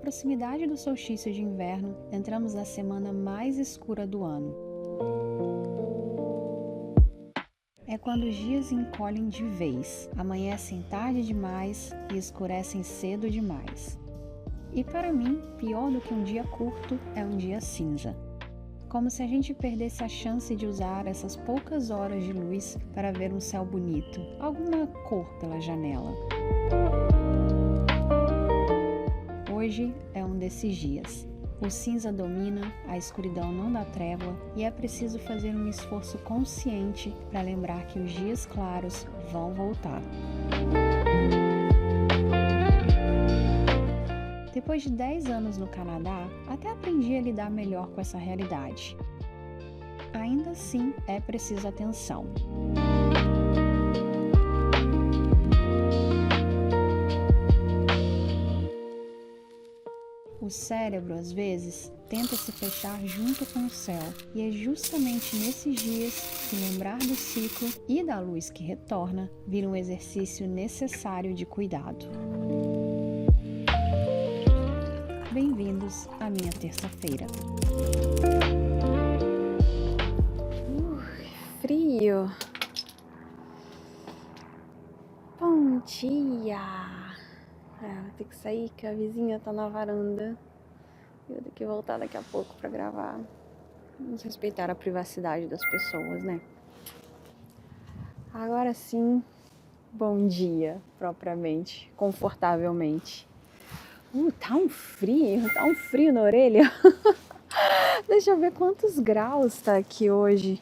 proximidade do solstício de inverno, entramos na semana mais escura do ano. É quando os dias encolhem de vez, amanhecem tarde demais e escurecem cedo demais. E para mim, pior do que um dia curto é um dia cinza. Como se a gente perdesse a chance de usar essas poucas horas de luz para ver um céu bonito, alguma cor pela janela. Hoje é um desses dias. O cinza domina, a escuridão não dá trégua e é preciso fazer um esforço consciente para lembrar que os dias claros vão voltar. Depois de 10 anos no Canadá, até aprendi a lidar melhor com essa realidade. Ainda assim, é preciso atenção. O cérebro, às vezes, tenta se fechar junto com o céu, e é justamente nesses dias que lembrar do ciclo e da luz que retorna vira um exercício necessário de cuidado. Bem-vindos à minha terça-feira. Frio. Bom dia. Vou ter que sair que a vizinha tá na varanda. Eu tenho que voltar daqui a pouco pra gravar. Vamos respeitar a privacidade das pessoas, né? Agora sim, bom dia, propriamente, confortavelmente. Tá um frio na orelha. Deixa eu ver quantos graus tá aqui hoje.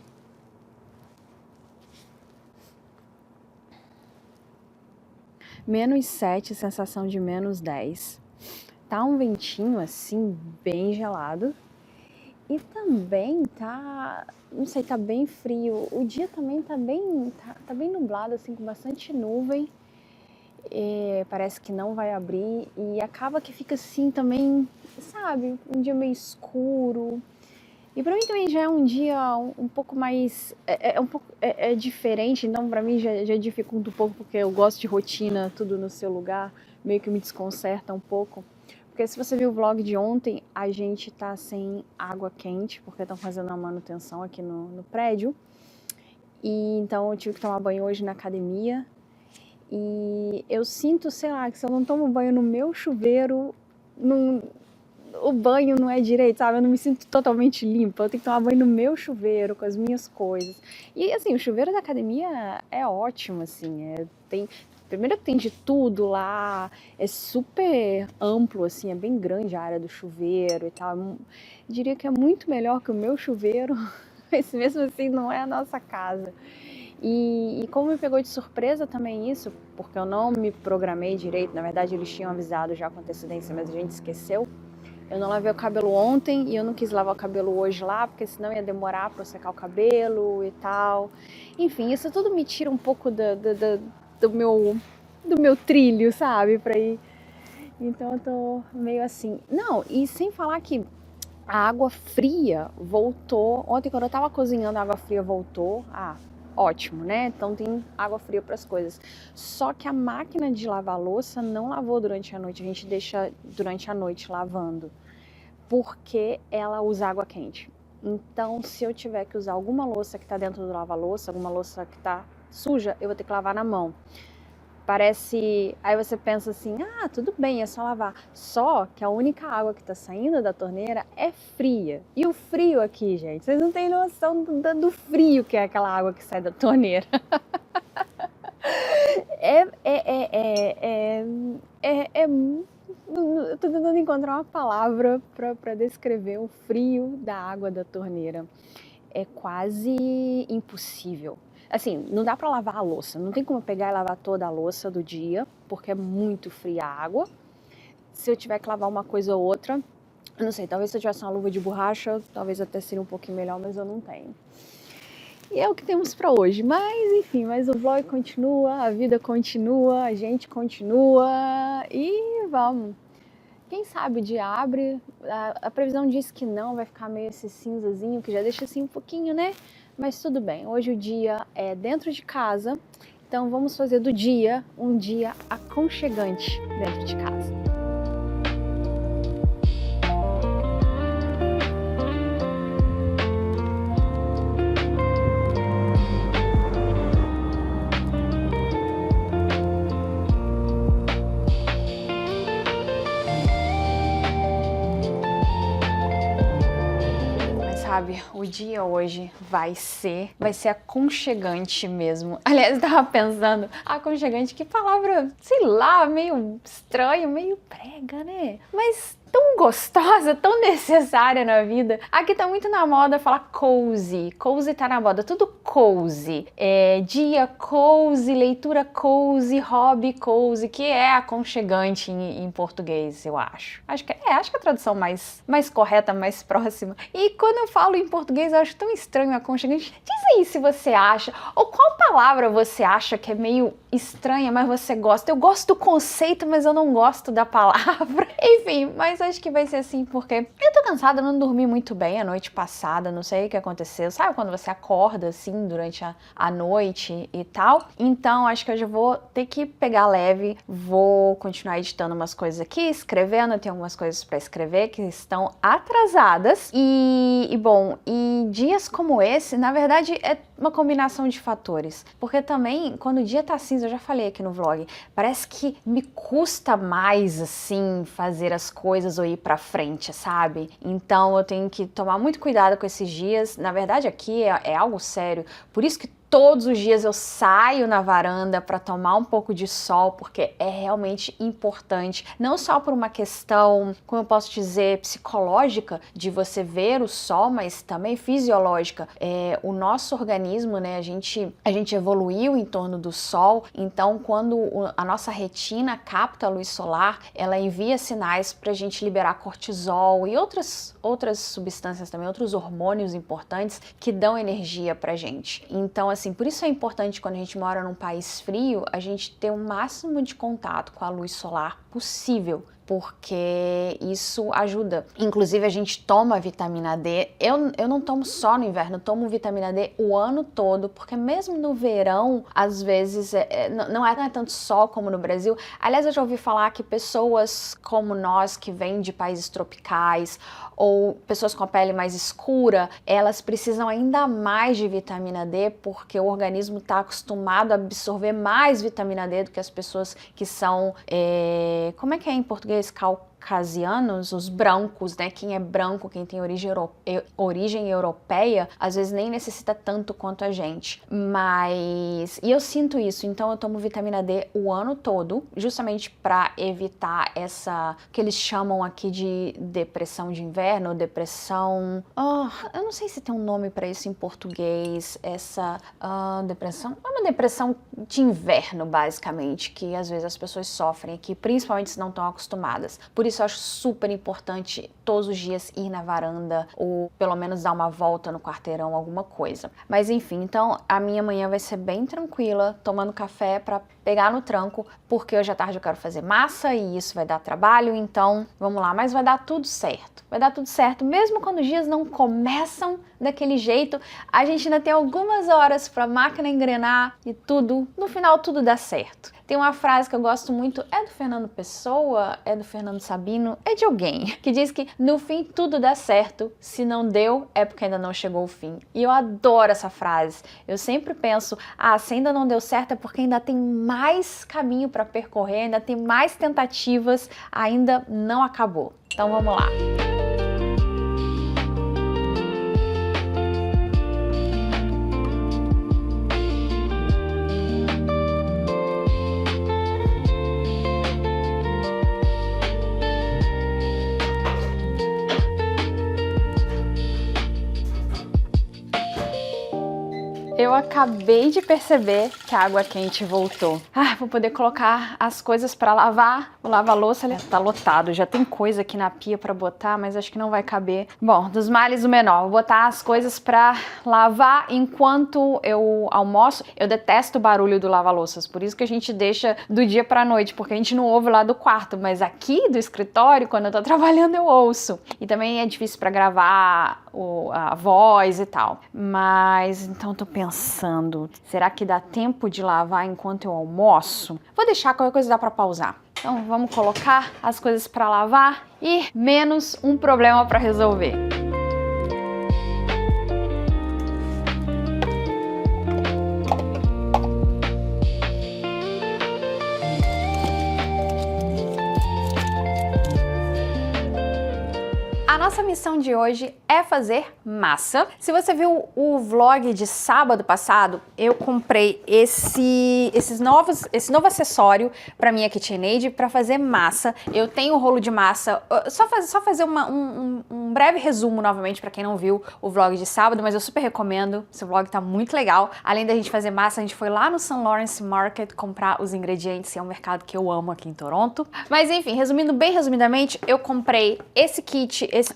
-7, sensação de -10. Tá um ventinho assim, bem gelado. E também tá, não sei, tá bem frio. O dia também tá bem nublado, assim, com bastante nuvem. Parece que não vai abrir e acaba que fica assim também, sabe, um dia meio escuro. E pra mim também já é um dia um pouco mais, é diferente, então pra mim já dificulta um pouco, porque eu gosto de rotina, tudo no seu lugar, meio que me desconcerta um pouco. Porque se você viu o vlog de ontem, a gente tá sem água quente, porque estão fazendo a manutenção aqui no prédio. E então eu tive que tomar banho hoje na academia. E eu sinto, sei lá, que se eu não tomo banho no meu chuveiro, o banho não é direito, sabe? Eu não me sinto totalmente limpa. Eu tenho que tomar banho no meu chuveiro, com as minhas coisas. E assim, o chuveiro da academia é ótimo, assim. Primeiro que tem de tudo lá, é super amplo, assim, é bem grande a área do chuveiro e tal. Eu diria que é muito melhor que o meu chuveiro, mas mesmo assim não é a nossa casa. E como me pegou de surpresa também isso, porque eu não me programei direito, na verdade eles tinham avisado já com antecedência, mas a gente esqueceu. Eu não lavei o cabelo ontem e eu não quis lavar o cabelo hoje lá, porque senão ia demorar para eu secar o cabelo e tal. Enfim, isso tudo me tira um pouco do meu trilho, sabe, pra ir. Então eu tô meio assim. Não, e sem falar que a água fria voltou. Ontem quando eu tava cozinhando, a água fria voltou. Ótimo, né? Então tem água fria para as coisas. Só que a máquina de lavar louça não lavou durante a noite. A gente deixa durante a noite lavando, porque ela usa água quente. Então, se eu tiver que usar alguma louça que tá dentro do lava-louça, alguma louça que tá suja, eu vou ter que lavar na mão. Parece... Aí você pensa assim, tudo bem, é só lavar. Só que a única água que tá saindo da torneira é fria. E o frio aqui, gente, vocês não têm noção do frio que é aquela água que sai da torneira. Eu tô tentando encontrar uma palavra para descrever o frio da água da torneira. É quase impossível. Assim, não dá para lavar a louça, não tem como pegar e lavar toda a louça do dia, porque é muito fria a água. Se eu tiver que lavar uma coisa ou outra, eu não sei, talvez se eu tivesse uma luva de borracha, talvez até seria um pouquinho melhor, mas eu não tenho. E é o que temos para hoje, mas enfim, mas o vlog continua, a vida continua, a gente continua e vamos. Quem sabe o dia abre, a previsão diz que não, vai ficar meio esse cinzazinho, que já deixa assim um pouquinho, né? Mas tudo bem, hoje o dia é dentro de casa, então vamos fazer do dia um dia aconchegante dentro de casa. sabe, o dia hoje vai ser aconchegante mesmo. Aliás, eu tava pensando, aconchegante, que palavra, sei lá, meio estranha, meio prega, né? Mas tão gostosa, tão necessária na vida. Aqui tá muito na moda falar cozy. Cozy tá na moda, tudo cozy. Dia cozy, leitura cozy, hobby cozy, que é aconchegante em português, eu acho. Acho que a tradução mais correta, mais próxima. E quando eu falo em português, eu acho tão estranho aconchegante. Diz aí se você acha, ou qual palavra você acha que é meio estranha, mas você gosta. Eu gosto do conceito, mas eu não gosto da palavra. Enfim, mas acho que vai ser assim porque eu tô cansada, eu não dormi muito bem a noite passada, não sei o que aconteceu. Sabe quando você acorda assim durante a noite e tal? Então acho que hoje eu vou ter que pegar leve, vou continuar editando umas coisas aqui, escrevendo, tem algumas coisas pra escrever que estão atrasadas e bom, e dias como esse, na verdade é uma combinação de fatores, porque também quando o dia tá cinza, eu já falei aqui no vlog, parece que me custa mais assim fazer as coisas ou ir pra frente, sabe? Então eu tenho que tomar muito cuidado com esses dias. Na verdade aqui é algo sério, por isso que todos os dias eu saio na varanda para tomar um pouco de sol, porque é realmente importante, não só por uma questão, como eu posso dizer, psicológica, de você ver o sol, mas também fisiológica. O nosso organismo, né, a gente evoluiu em torno do sol, então quando a nossa retina capta a luz solar, ela envia sinais para a gente liberar cortisol e outras substâncias também, outros hormônios importantes que dão energia pra gente. Então, assim, por isso é importante quando a gente mora num país frio, a gente ter o máximo de contato com a luz solar possível, porque isso ajuda. Inclusive a gente toma vitamina D, eu não tomo só no inverno, eu tomo vitamina D o ano todo, porque mesmo no verão, às vezes, não é tanto sol como no Brasil. Aliás, eu já ouvi falar que pessoas como nós, que vêm de países tropicais, ou pessoas com a pele mais escura, elas precisam ainda mais de vitamina D, porque o organismo está acostumado a absorver mais vitamina D do que as pessoas que são, como é que é em português? Caucasianos, os brancos, né? Quem é branco, quem tem origem europeia, às vezes nem necessita tanto quanto a gente. E eu sinto isso, então eu tomo vitamina D o ano todo, justamente para evitar essa, que eles chamam aqui de depressão de inverno, depressão... eu não sei se tem um nome para isso em português, essa depressão... É uma depressão de inverno, basicamente, que às vezes as pessoas sofrem aqui, principalmente se não estão acostumadas. Por isso eu acho super importante todos os dias ir na varanda ou pelo menos dar uma volta no quarteirão, alguma coisa. Mas enfim, então a minha manhã vai ser bem tranquila, tomando café para pegar no tranco, porque hoje à tarde eu quero fazer massa e isso vai dar trabalho, então vamos lá, mas vai dar tudo certo. Vai dar tudo certo, mesmo quando os dias não começam daquele jeito, a gente ainda tem algumas horas para a máquina engrenar e tudo, no final tudo dá certo. Tem uma frase que eu gosto muito, é do Fernando Pessoa, é do Fernando Sabino, é de alguém, que diz que no fim tudo dá certo, se não deu é porque ainda não chegou o fim. E eu adoro essa frase, eu sempre penso, se ainda não deu certo é porque ainda tem mais caminho para percorrer, ainda tem mais tentativas, ainda não acabou. Então vamos lá. Eu acabei de perceber que a água quente voltou. Vou poder colocar as coisas para lavar. O lava-louça tá lotado, já tem coisa aqui na pia para botar, mas acho que não vai caber. Bom, dos males o menor, vou botar as coisas para lavar enquanto eu almoço. Eu detesto o barulho do lava-louças, por isso que a gente deixa do dia pra noite, porque a gente não ouve lá do quarto, mas aqui do escritório, quando eu tô trabalhando, eu ouço. E também é difícil para gravar a voz e tal. Mas então tô pensando, será que dá tempo de lavar enquanto eu almoço? Vou deixar, qualquer coisa dá pra pausar. Então vamos colocar as coisas pra lavar e menos um problema pra resolver. A nossa missão de hoje é fazer massa. Se você viu o vlog de sábado passado, eu comprei esse novo acessório para minha KitchenAid para fazer massa. Eu tenho um rolo de massa, só fazer um breve resumo novamente para quem não viu o vlog de sábado, mas eu super recomendo, esse vlog tá muito legal. Além da gente fazer massa, a gente foi lá no St. Lawrence Market comprar os ingredientes, é um mercado que eu amo aqui em Toronto. Mas enfim, resumindo bem resumidamente, eu comprei esse kit, esse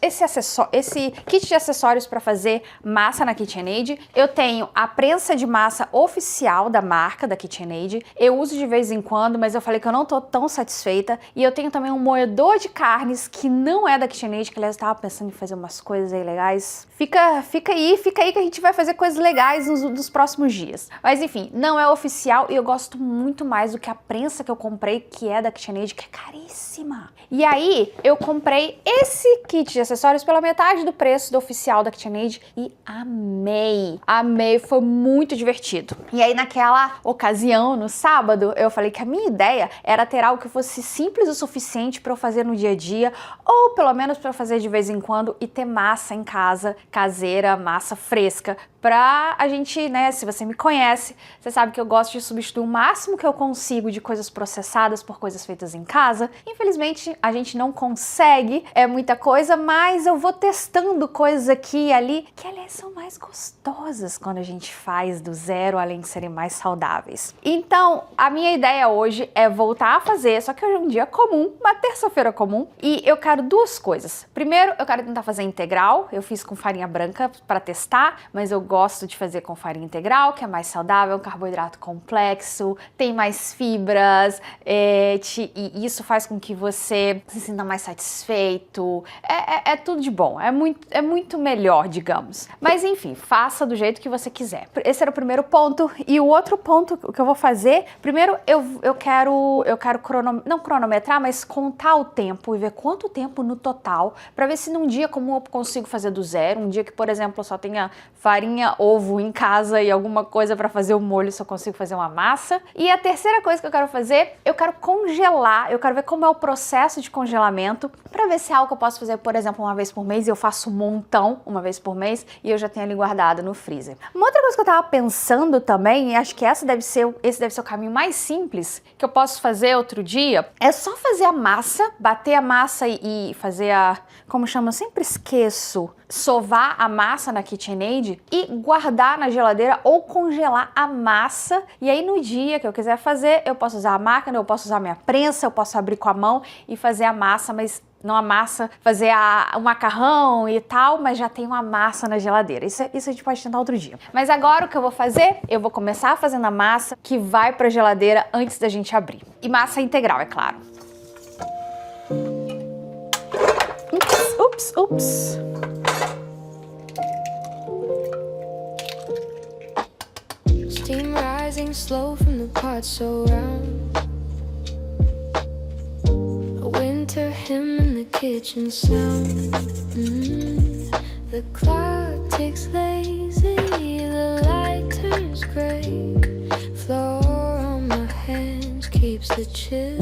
kit de acessórios para fazer massa na KitchenAid. Eu tenho a prensa de massa oficial da marca da KitchenAid. Eu uso de vez em quando, mas eu falei que eu não tô tão satisfeita. E eu tenho também um moedor de carnes que não é da KitchenAid, que aliás eu tava pensando em fazer umas coisas aí legais. Fica aí que a gente vai fazer coisas legais nos próximos dias. Mas enfim, não é oficial e eu gosto muito mais do que a prensa que eu comprei, que é da KitchenAid, que é caríssima. E aí, eu comprei esse kit de acessórios pela metade do preço do oficial da KitchenAid e amei. Amei, foi muito divertido. E aí, naquela ocasião, no sábado, eu falei que a minha ideia era ter algo que fosse simples o suficiente para eu fazer no dia a dia, ou pelo menos para eu fazer de vez em quando e ter massa em casa, caseira, massa fresca, pra a gente, né, se você me conhece, você sabe que eu gosto de substituir o máximo que eu consigo de coisas processadas por coisas feitas em casa. Infelizmente, a gente não consegue, é muita coisa, mas eu vou testando coisas aqui e ali, que aliás são mais gostosas quando a gente faz do zero, além de serem mais saudáveis. Então, a minha ideia hoje é voltar a fazer, só que hoje é um dia comum, uma terça-feira comum, e eu quero duas coisas. Primeiro, eu quero tentar fazer integral, eu fiz com farinha branca para testar, mas eu gosto de fazer com farinha integral, que é mais saudável, é um carboidrato complexo, tem mais fibras, e isso faz com que você se sinta mais satisfeito, é tudo de bom, é muito melhor, digamos. Mas enfim, faça do jeito que você quiser. Esse era o primeiro ponto. E o outro ponto que eu vou fazer, primeiro eu quero não cronometrar, mas contar o tempo e ver quanto tempo no total, para ver se num dia como eu consigo fazer do zero, um dia que, por exemplo, eu só tenha farinha, ovo em casa e alguma coisa para fazer o molho, se eu consigo fazer uma massa. E a terceira coisa que eu quero fazer, eu quero congelar, eu quero ver como é o processo de congelamento, para ver se é algo que eu posso fazer, por exemplo, uma vez por mês, e eu faço um montão uma vez por mês, e eu já tenho ali guardado no freezer. Uma outra coisa que eu tava pensando também, e acho que esse deve ser o caminho mais simples, que eu posso fazer outro dia, é só fazer a massa, bater a massa e fazer como chama, eu sempre esqueço, sovar a massa na KitchenAid e guardar na geladeira ou congelar a massa. E aí no dia que eu quiser fazer, eu posso usar a máquina, eu posso usar a minha prensa, eu posso abrir com a mão e fazer a massa, mas não a massa, fazer o macarrão e tal, mas já tem uma massa na geladeira. Isso a gente pode tentar outro dia. Mas agora o que eu vou fazer? Eu vou começar fazendo a massa que vai pra geladeira antes da gente abrir. E massa integral, é claro. Ups. Steam rising slow from the pot so round. A winter hymn in the kitchen sound. The clock ticks lazy, the light turns gray. Floor on my hands keeps the chill.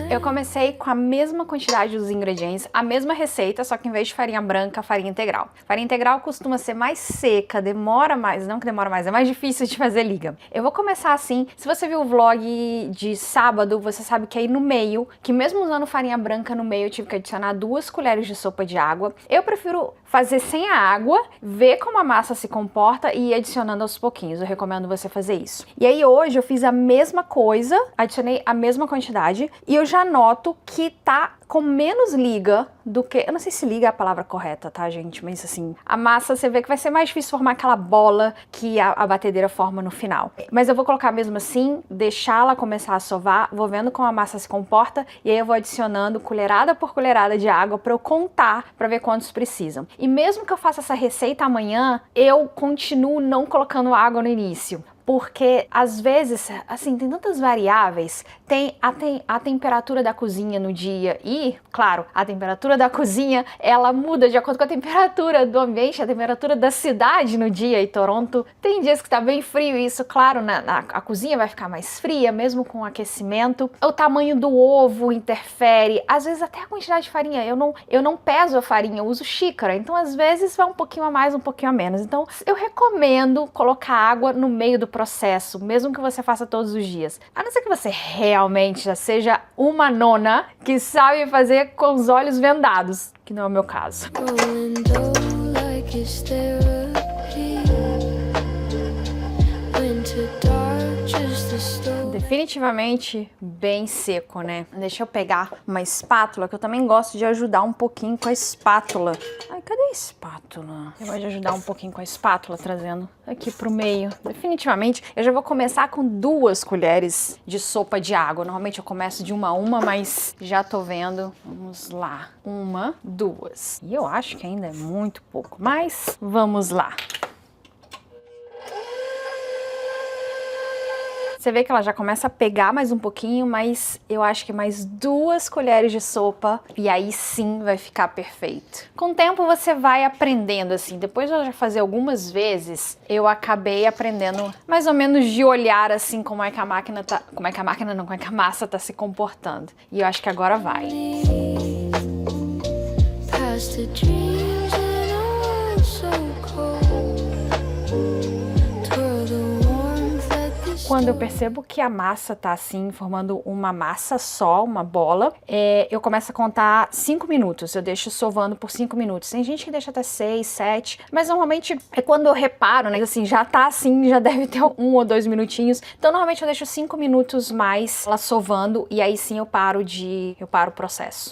Eu comecei com a mesma quantidade dos ingredientes, a mesma receita, só que em vez de farinha branca, farinha integral. Farinha integral costuma ser mais seca, demora mais, não que demora mais, é mais difícil de fazer liga. Eu vou começar assim, se você viu o vlog de sábado, você sabe que aí no meio, que mesmo usando farinha branca no meio, eu tive que adicionar 2 colheres de sopa de água. Eu prefiro fazer sem a água, ver como a massa se comporta e ir adicionando aos pouquinhos. Eu recomendo você fazer isso. E aí hoje eu fiz a mesma coisa, adicionei a mesma quantidade e eu já noto que tá com menos liga do que... Eu não sei se liga é a palavra correta, tá, gente? Mas assim, a massa você vê que vai ser mais difícil formar aquela bola que a batedeira forma no final. Mas eu vou colocar mesmo assim, deixá-la começar a sovar, vou vendo como a massa se comporta e aí eu vou adicionando colherada por colherada de água pra eu contar, pra ver quantos precisam. E mesmo que eu faça essa receita amanhã, eu continuo não colocando água no início. porque às vezes, assim, tem tantas variáveis, tem a temperatura da cozinha no dia e, claro, a temperatura da cozinha, ela muda de acordo com a temperatura do ambiente, a temperatura da cidade no dia, e Toronto tem dias que tá bem frio, e isso, claro, a cozinha vai ficar mais fria, mesmo com o aquecimento. O tamanho do ovo interfere, às vezes até a quantidade de farinha, eu não peso a farinha, eu uso xícara, então às vezes vai um pouquinho a mais, um pouquinho a menos. Então eu recomendo colocar água no meio do processo, mesmo que você faça todos os dias. A não ser que você realmente já seja uma nona que sabe fazer com os olhos vendados, que não é o meu caso. Definitivamente bem seco, né? Deixa eu pegar uma espátula, que eu também gosto de ajudar um pouquinho com a espátula. Ai, cadê a espátula? Eu gosto de ajudar um pouquinho com a espátula, trazendo aqui pro meio. Definitivamente, eu já vou começar com 2 colheres de sopa de água. Normalmente eu começo de uma a uma, mas já tô vendo. Vamos lá. 1, 2. E eu acho que ainda é muito pouco, mas vamos lá. Você vê que ela já começa a pegar mais um pouquinho, mas eu acho que mais 2 colheres de sopa e aí sim vai ficar perfeito. Com o tempo você vai aprendendo assim. Depois de eu já fazer algumas vezes, eu acabei aprendendo mais ou menos de olhar assim como é que a massa tá se comportando. E eu acho que agora vai. Quando eu percebo que a massa tá assim, formando uma massa só, uma bola, eu começo a contar 5 minutos. Eu deixo sovando por 5 minutos. Tem gente que deixa até 6, 7, mas normalmente é quando eu reparo, né? Assim, já tá assim, já deve ter 1 ou 2 minutinhos. Então, normalmente eu deixo 5 minutos mais ela sovando e aí sim eu paro o processo.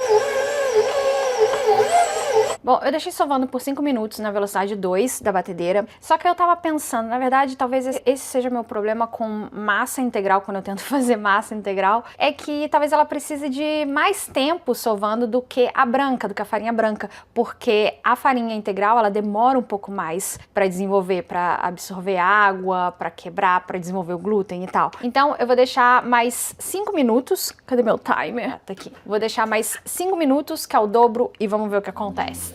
Bom, eu deixei sovando por 5 minutos na velocidade 2 da batedeira, só que eu tava pensando, na verdade, talvez esse seja meu problema com massa integral, quando eu tento fazer massa integral, é que talvez ela precise de mais tempo sovando do que a branca, do que a farinha branca, porque a farinha integral, ela demora um pouco mais pra desenvolver, pra absorver água, pra quebrar, pra desenvolver o glúten e tal. Então, eu vou deixar mais 5 minutos, cadê meu timer? Tá aqui. Vou deixar mais 5 minutos, que é o dobro, e vamos ver o que acontece.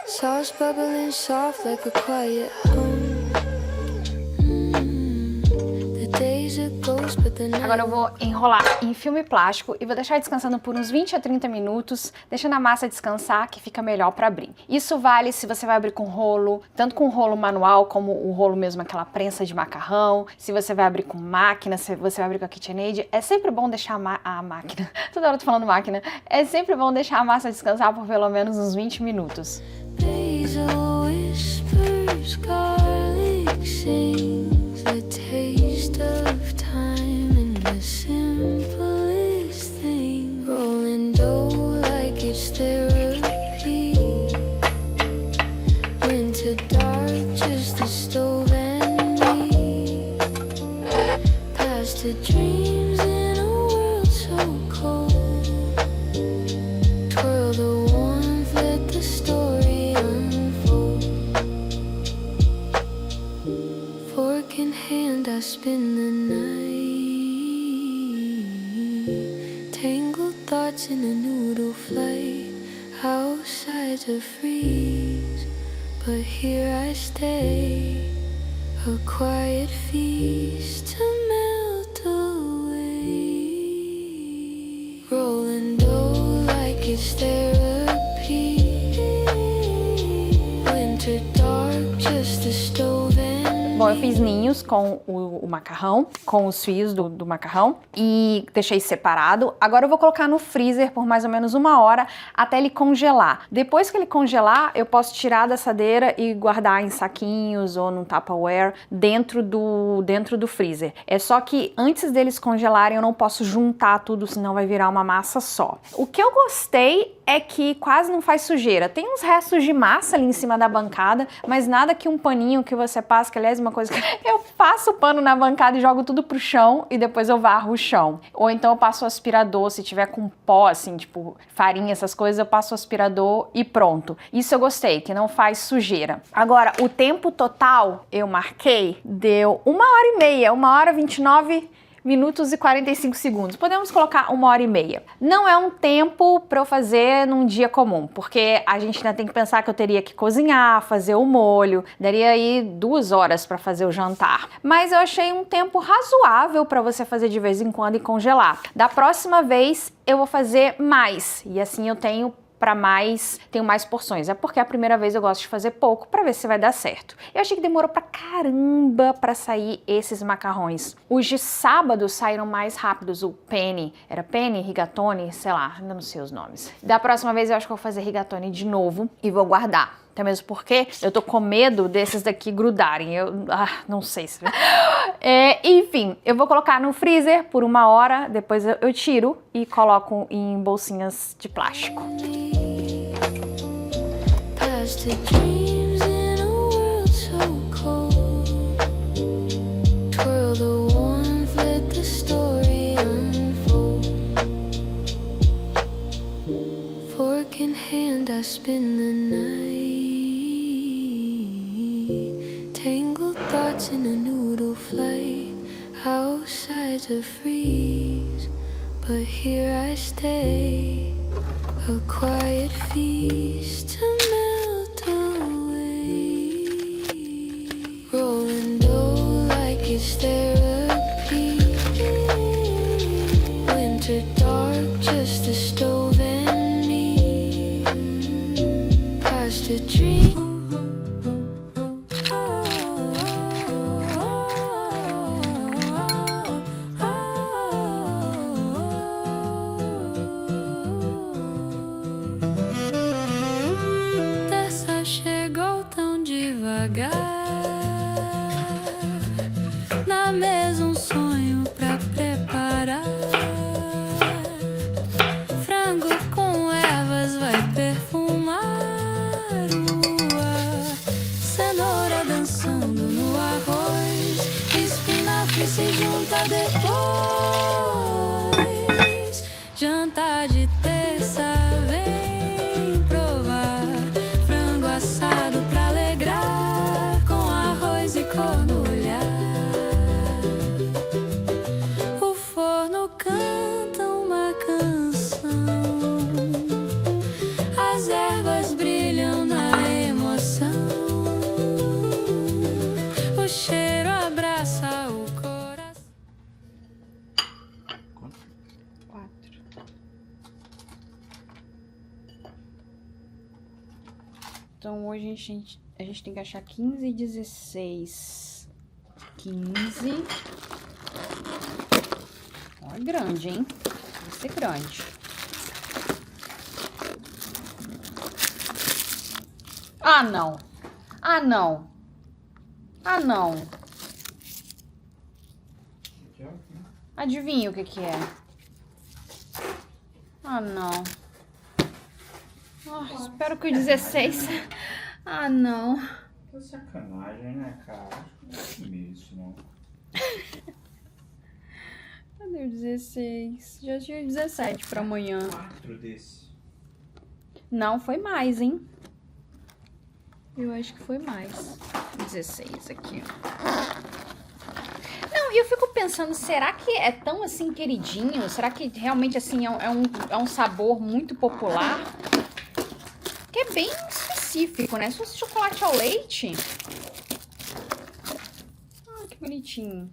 Sauce bubbling soft like a quiet home. Agora eu vou enrolar em filme plástico e vou deixar descansando por uns 20 a 30 minutos, deixando a massa descansar, que fica melhor para abrir. Isso vale se você vai abrir com rolo, tanto com rolo manual como o rolo mesmo, aquela prensa de macarrão. Se você vai abrir com máquina, se você vai abrir com a KitchenAid, é sempre bom deixar a máquina, toda hora eu tô falando máquina, é sempre bom deixar a massa descansar por pelo menos uns 20 minutos. Basil whispers, garlic sings, a taste of time and the simplest thing. Rolling dough like it's therapy. Winter dark, just the stove and me. Past the dreams in a world so cold. Twirl the warmth, let the story unfold. Fork in hand, I spend the night. Tangled thoughts in a noodle flight. Outside to freeze, but here I stay. A quiet feast to melt away. Rolling dough like it's therapy. Winter dark, just the stove and bom, eu fiz ninhos com o macarrão, com os fios do macarrão e deixei separado. Agora eu vou colocar no freezer por mais ou menos 1 hora até ele congelar. Depois que ele congelar, eu posso tirar da assadeira e guardar em saquinhos ou num Tupperware dentro do freezer. É só que antes deles congelarem eu não posso juntar tudo, senão vai virar uma massa só. O que eu gostei é que quase não faz sujeira. Tem uns restos de massa ali em cima da bancada, mas nada que um paninho que você passa, que aliás é uma coisa que eu passo o pano na bancada e jogo tudo pro chão e depois eu varro o chão. Ou então eu passo o aspirador, se tiver com pó, assim, tipo farinha, essas coisas, eu passo o aspirador e pronto. Isso eu gostei, que não faz sujeira. Agora, o tempo total, eu marquei, deu 1h30, 1h29 minutos e 45 segundos. Podemos colocar 1h30. Não é um tempo para eu fazer num dia comum, porque a gente ainda tem que pensar que eu teria que cozinhar, fazer o molho, daria aí 2 horas para fazer o jantar. Mas eu achei um tempo razoável para você fazer de vez em quando e congelar. Da próxima vez eu vou fazer mais e assim eu tenho tenho mais porções. É porque a primeira vez eu gosto de fazer pouco para ver se vai dar certo. Eu achei que demorou pra caramba para sair esses macarrões. Os de sábado saíram mais rápidos. O penne, era penne, rigatoni, sei lá, ainda não sei os nomes. Da próxima vez eu acho que eu vou fazer rigatoni de novo e vou guardar. Até mesmo porque eu tô com medo desses daqui grudarem. Não sei se... enfim, eu vou colocar no freezer por 1 hora, depois eu tiro e coloco em bolsinhas de plástico. Tangled thoughts in a noodle flight, outside to freeze, but here I stay, a quiet feast to melt away. Rolling dough like it's therapy, winter dark, just the stove and me, past a dream. Na mesa um sonho pra preparar, frango com ervas vai perfumar o ar, cenoura dançando no arroz, espinafre se junta depois, jantar de terça vem provar, frango assado pra alegrar, com arroz e cor no olhar. O forno canta uma canção, as ervas brilham na emoção, o cheiro abraça o coração. 4. Então hoje a gente tem que achar 15 e 16. 15. Ó, é grande, hein? Vai ser grande. Ah, não. Ah, não. Ah, não. Adivinha o que é? Ah, não. Oh, espero que o 16... Ah, não. Que sacanagem, né, cara? Acho que não é isso, não. Cadê o 16? Já tinha 17 pra amanhã. 4 desse. Não, foi mais, hein? Eu acho que foi mais. 16 aqui, ó. Não, e eu fico pensando, será que é tão assim queridinho? Será que realmente assim é um sabor muito popular? Que é bem específico, né? Se fosse chocolate ao leite... Ah, que bonitinho.